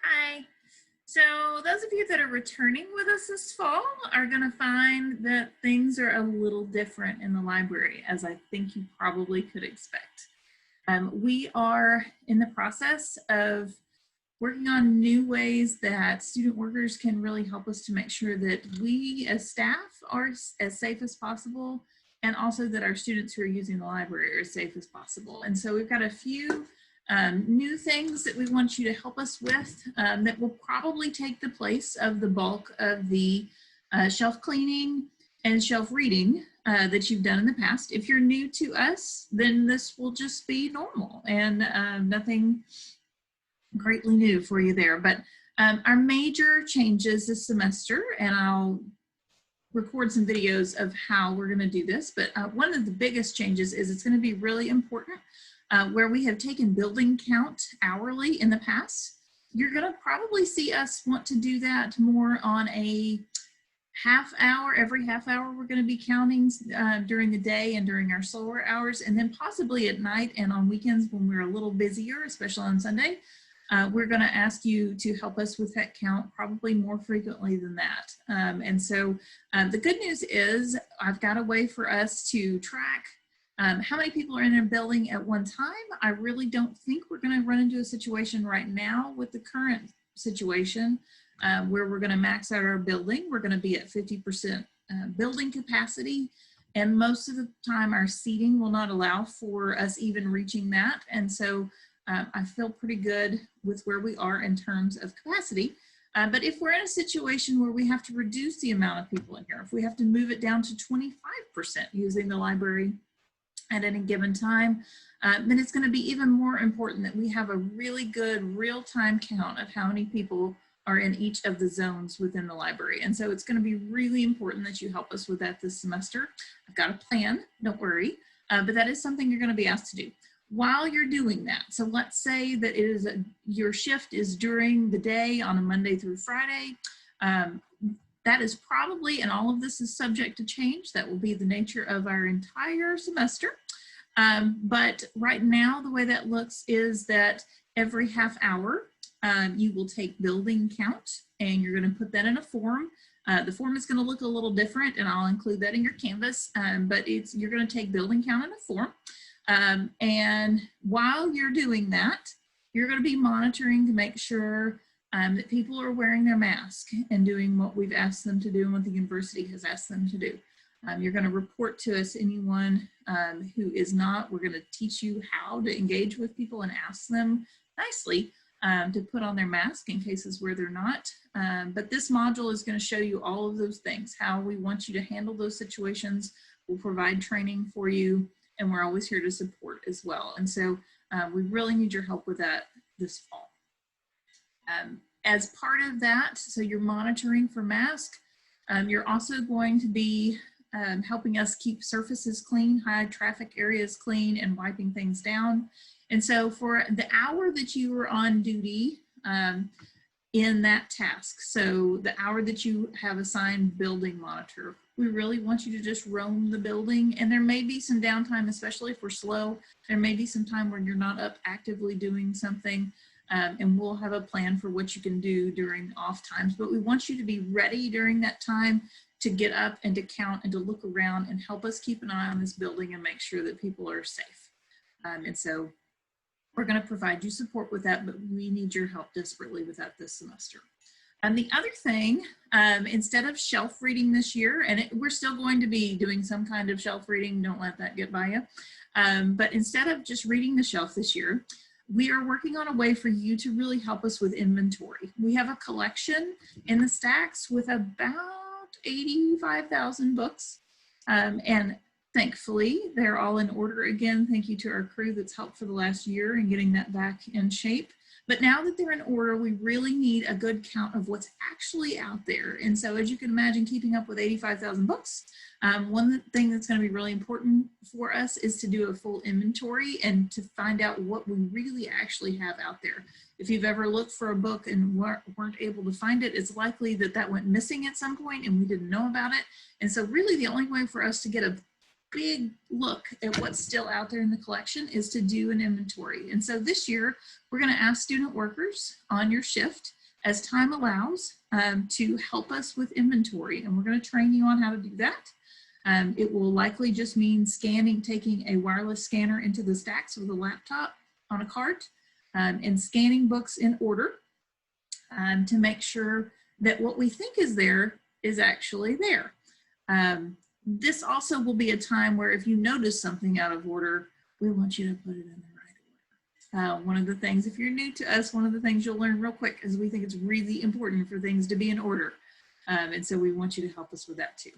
Hi. So those of you that are returning with us this fall are going to find that things are a little different in the library, as I think you probably could expect. We are in the process of working on new ways that student workers can really help us to make sure that we as staff are as safe as possible, and also that our students who are using the library are as safe as possible. And so we've got a few new things that we want you to help us with that will probably take the place of the bulk of the shelf cleaning and shelf reading that you've done in the past. If you're new to us, then this will just be normal and nothing greatly new for you there. But our major changes this semester, and I'll record some videos of how we're going to do this, but one of the biggest changes is it's going to be really important where we have taken building count hourly in the past. You're going to probably see us want to do that more on a half hour. Every half hour we're going to be counting during the day and during our slower hours, and then possibly at night and on weekends when we're a little busier, especially on Sunday. We're going to ask you to help us with that count probably more frequently than that. And so the good news is I've got a way for us to track how many people are in a building at one time. I really don't think we're going to run into a situation right now with the current situation where we're going to max out our building. We're going to be at 50% building capacity. And most of the time our seating will not allow for us even reaching that. And so I feel pretty good with where we are in terms of capacity. But if we're in a situation where we have to reduce the amount of people in here, if we have to move it down to 25% using the library at any given time, then it's going to be even more important that we have a really good real-time count of how many people are in each of the zones within the library. And so it's going to be really important that you help us with that this semester. I've got a plan, don't worry, but that is something you're going to be asked to do. While you're doing that, so let's say that it is your shift is during the day on a Monday through Friday, that is probably, and all of this is subject to change, that will be the nature of our entire semester. But right now, the way that looks is that every half hour, you will take building count and you're going to put that in a form. The form is going to look a little different, and I'll include that in your Canvas, but you're going to take building count in a form. And while you're doing that, you're going to be monitoring to make sure that people are wearing their mask and doing what we've asked them to do and what the university has asked them to do. You're going to report to us anyone who is not. We're going to teach you how to engage with people and ask them nicely to put on their mask in cases where they're not. But this module is going to show you all of those things, how we want you to handle those situations. We'll provide training for you, and we're always here to support as well. And so we really need your help with that this fall. As part of that, so you're monitoring for mask, you're also going to be helping us keep surfaces clean, high traffic areas clean, and wiping things down. And so for the hour that you were on duty in that task, so the hour that you have assigned building monitor, we really want you to just roam the building. And there may be some downtime, especially if we're slow. There may be some time when you're not up actively doing something, and we'll have a plan for what you can do during off times. But we want you to be ready during that time to get up and to count and to look around and help us keep an eye on this building and make sure that people are safe. And so we're going to provide you support with that, but we need your help desperately with that this semester. And the other thing, instead of shelf reading this year, and we're still going to be doing some kind of shelf reading, don't let that get by you. But instead of just reading the shelf this year, we are working on a way for you to really help us with inventory. We have a collection in the stacks with about 85,000 books. And thankfully, they're all in order again. Thank you to our crew that's helped for the last year in getting that back in shape. But now that they're in order, we really need a good count of what's actually out there. And so as you can imagine, keeping up with 85,000 books, one thing that's going to be really important for us is to do a full inventory and to find out what we really actually have out there. If you've ever looked for a book and weren't able to find it, it's likely that that went missing at some point and we didn't know about it. And so really the only way for us to get a big look at what's still out there in the collection is to do an inventory. And so this year, we're going to ask student workers on your shift, as time allows, to help us with inventory. And we're going to train you on how to do that. It will likely just mean scanning, taking a wireless scanner into the stacks with a laptop on a cart, and scanning books in order to make sure that what we think is there is actually there. This also will be a time where if you notice something out of order, we want you to put it in the right order. One of the things, if you're new to us, one of the things you'll learn real quick is we think it's really important for things to be in order. And so we want you to help us with that too.